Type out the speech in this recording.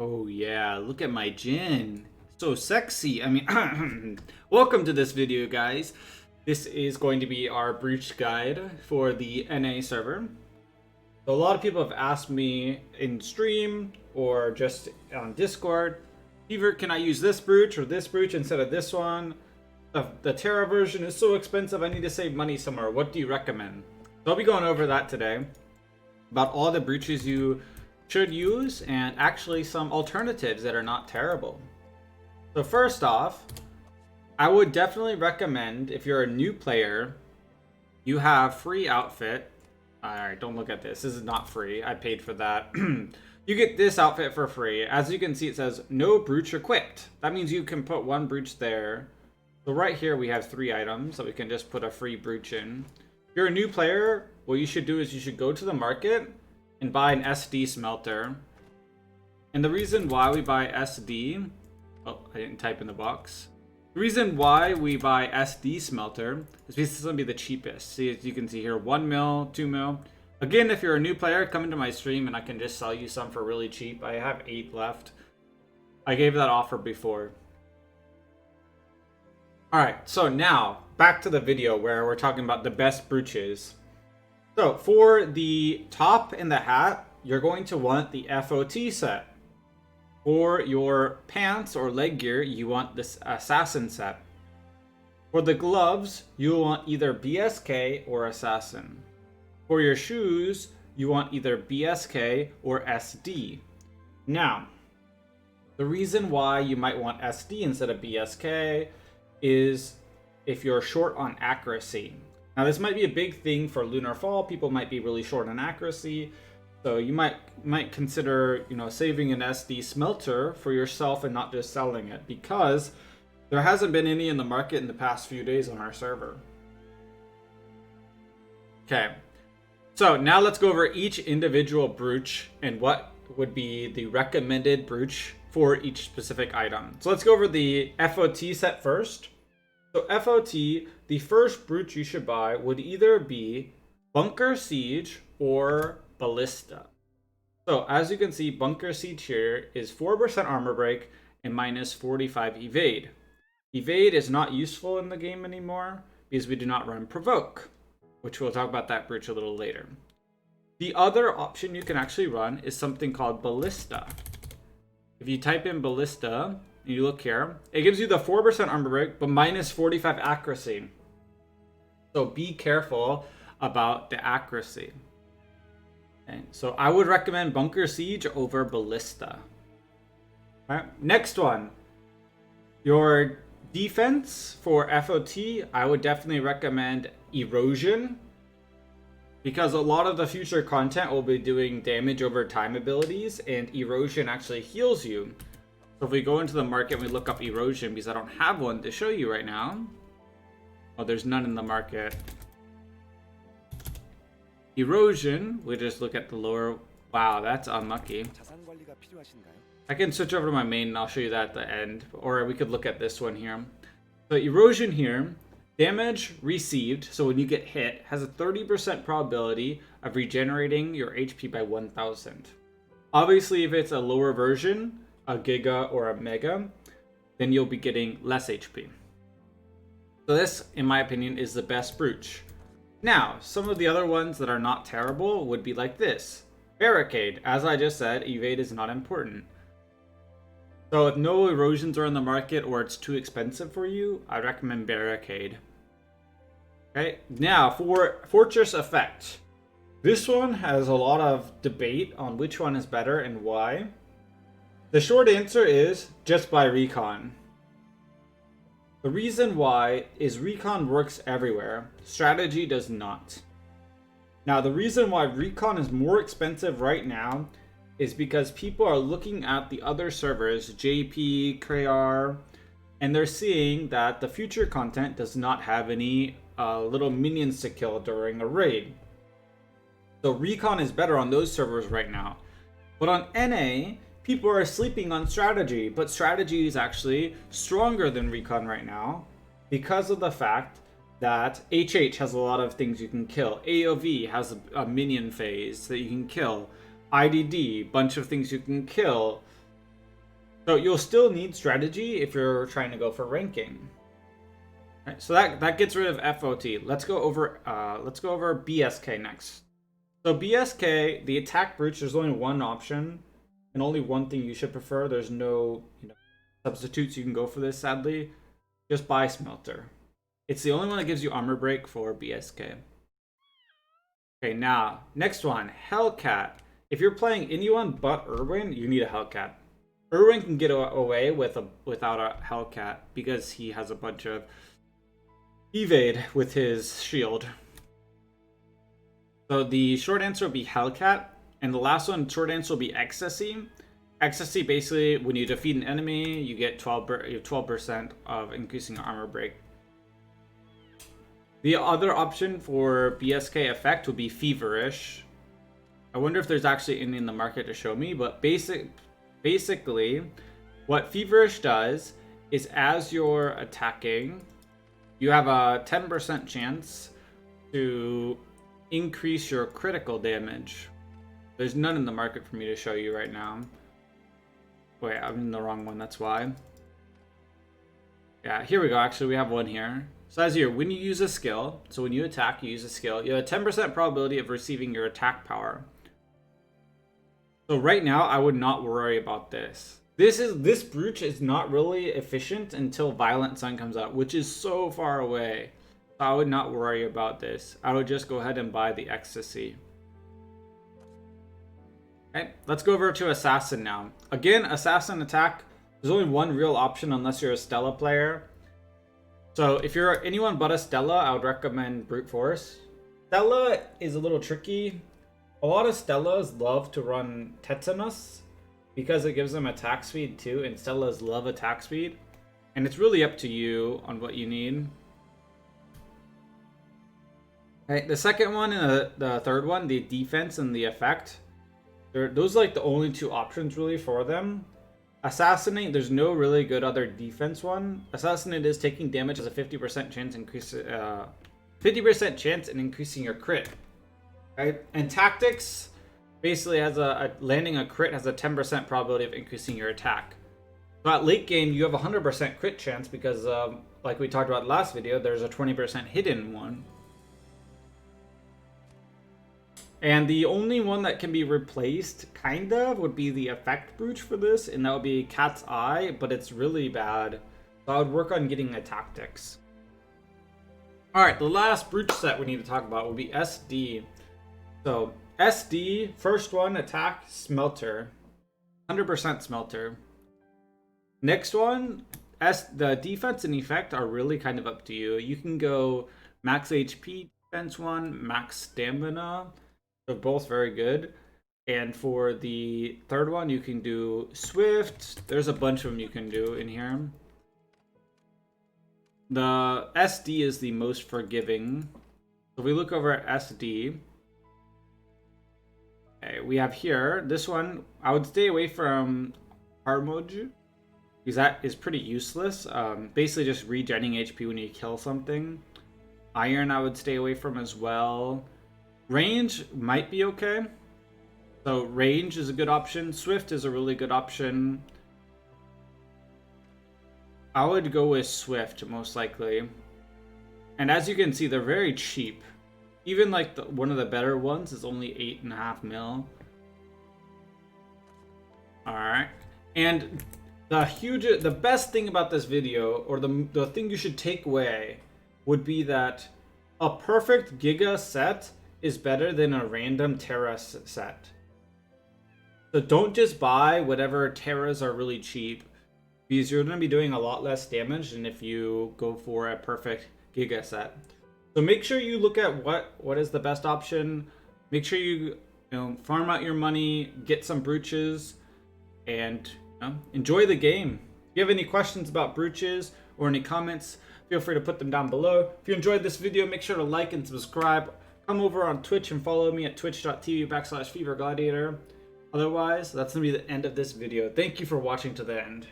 Oh yeah, look at my Jin. So sexy. I mean, welcome to this video, guys. This is going to be our Brooch guide for the NA server. So a lot of people have asked me in stream or just on Discord, Fever, can I use this Brooch or this Brooch instead of this one? The Terra version is so expensive, I need to save money somewhere. What do you recommend? So I'll be going over that today. About all the Brooches you should use and actually some alternatives that are not terrible. So first off, I would definitely recommend if you're a new player, you have free outfit. Alright, don't look at this. This is not free. I paid for that. You get this outfit for free. As you can see, it says no Brooch equipped. That means you can put one Brooch there. So right here we have 3 items, so we can just put a free Brooch in. If you're a new player, what you should do is you should go to the market and buy an SD smelter. And the reason why we buy SD... Oh, I didn't type in the box. The reason why we buy SD smelter is because it's going to be the cheapest. See, as you can see here, 1 mil, 2 mil. Again, if you're a new player, come into my stream and I can just sell you some for really cheap. I have 8 left. I gave that offer before. Alright, so now, back to the video where we're talking about the best brooches. So, for the top and the hat, you're going to want the FOT set. For your pants or leg gear, you want this Assassin set. For the gloves, you want either BSK or Assassin. For your shoes, you want either BSK or SD. Now, the reason why you might want SD instead of BSK is if you're short on accuracy. Now this might be a big thing for Lunar Fall. People might be really short on accuracy. So you might consider, saving an SD smelter for yourself and not just selling it, because there hasn't been any in the market in the past few days on our server. Okay. So now let's go over each individual brooch and what would be the recommended brooch for each specific item. So let's go over the FOT set first. So FOT, the first brooch you should buy would either be Bunker Siege or Ballista. So as you can see, Bunker Siege here is 4% armor break and minus 45 evade. Evade is not useful in the game anymore because we do not run Provoke, which we'll talk about that brooch a little later. The other option you can actually run is something called Ballista. If you type in Ballista, and you look here, it gives you the 4% armor break, but minus 45 accuracy. So be careful about the accuracy. Okay, so I would recommend Bunker Siege over Ballista. All right, next one. Your defense for FOT, I would definitely recommend Erosion, because a lot of the future content will be doing damage over time abilities, and Erosion actually heals you. So if we go into the market and we look up Erosion, because I don't have one to show you right now. Oh, there's none in the market. Erosion, we just look at the lower. Wow, that's unlucky. I can switch over to my main and I'll show you that at the end. Or we could look at this one here. So Erosion here, damage received, so when you get hit, has a 30% probability of regenerating your HP by 1000. Obviously, if it's a lower version, a Giga or a Mega, then you'll be getting less HP. So this, in my opinion, is the best brooch. Now, some of the other ones that are not terrible would be like this. Barricade. As I just said, evade is not important. So if no erosions are in the market or it's too expensive for you, I recommend Barricade. Okay, now for Fortress Effect. This one has a lot of debate on which one is better and why. The short answer is just buy Recon. The reason why is Recon works everywhere. Strategy does not. Now the reason why Recon is more expensive right now is because people are looking at the other servers, JP, Krayar, and they're seeing that the future content does not have any little minions to kill during a raid. So Recon is better on those servers right now. But on NA, people are sleeping on strategy, but strategy is actually stronger than Recon right now because of the fact that HH has a lot of things you can kill. AOV has a minion phase that you can kill. IDD, bunch of things you can kill. So you'll still need strategy if you're trying to go for ranking. Right, so that gets rid of FOT. Let's go over BSK next. So BSK, the attack Brooch, there's only one option and only one thing you should prefer. There's no substitutes you can go for this, sadly. Just buy Smelter. It's the only one that gives you armor break for BSK. Okay, now, next one, Hellcat. If you're playing anyone but Irwin, you need a Hellcat. Irwin can get away without a Hellcat because he has a bunch of evade with his shield. So the short answer will be Hellcat, and the last one, short answer will be Ecstasy. Ecstasy, basically, when you defeat an enemy, you get 12% of increasing armor break. The other option for BSK effect would be Feverish. I wonder if there's actually any in the market to show me, but basically, what Feverish does is as you're attacking, you have a 10% chance to increase your critical damage. There's none in the market for me to show you right now. Wait, I'm in the wrong one, that's why. Yeah, here we go. Actually, we have one here. So as here, when you use a skill, so when you attack, you use a skill, you have a 10% probability of receiving your attack power. So right now, I would not worry about this. This Brooch is not really efficient until Violent Sun comes out, which is so far away. So I would not worry about this. I would just go ahead and buy the Ecstasy. Okay, let's go over to Assassin now. Again, Assassin attack, there's only one real option unless you're a Stella player. So if you're anyone but a Stella, I would recommend Brute Force. Stella is a little tricky. A lot of Stellas love to run Tetanus because it gives them attack speed too, and Stellas love attack speed. And it's really up to you on what you need. Okay, the second one and the third one, the defense and the effect, those are like the only two options really for them. Assassinate, there's no really good other defense one. Assassinate is taking damage as a 50% chance 50% chance in increasing your crit. Right? And Tactics basically has landing a crit has a 10% probability of increasing your attack. So at late game, you have a 100% crit chance because, like we talked about last video, there's a 20% hidden one. And the only one that can be replaced, kind of, would be the effect Brooch for this, and that would be Cat's Eye, but it's really bad. So I would work on getting a Tactics. Alright, the last Brooch set we need to talk about will be SD. So, SD, first one, attack, Smelter. 100% Smelter. Next one, the defense and effect are really kind of up to you. You can go max HP defense one, max stamina. They're both very good. And for the third one, you can do Swift. There's a bunch of them you can do in here. The SD is the most forgiving. So if we look over at SD, okay, we have here, this one, I would stay away from Harmoj, because that is pretty useless. Basically just regenerating HP when you kill something. Iron I would stay away from as well. Range might be okay. So range is a good option. Swift is a really good option. I would go with Swift most likely. And as you can see, they're very cheap. Even like one of the better ones is only 8.5 mil. Alright. And the best thing about this video, or the thing you should take away, would be that a perfect Giga set is better than a random Terra set. So don't just buy whatever Terras are really cheap, because you're going to be doing a lot less damage than if you go for a perfect Giga set. So make sure you look at what is the best option. Make sure you farm out your money, get some Brooches, and enjoy the game. If you have any questions about Brooches or any comments, feel free to put them down below. If you enjoyed this video, make sure to like and subscribe. Come over on Twitch and follow me at twitch.tv/fevergladiator. Otherwise, that's going to be the end of this video. Thank you for watching to the end.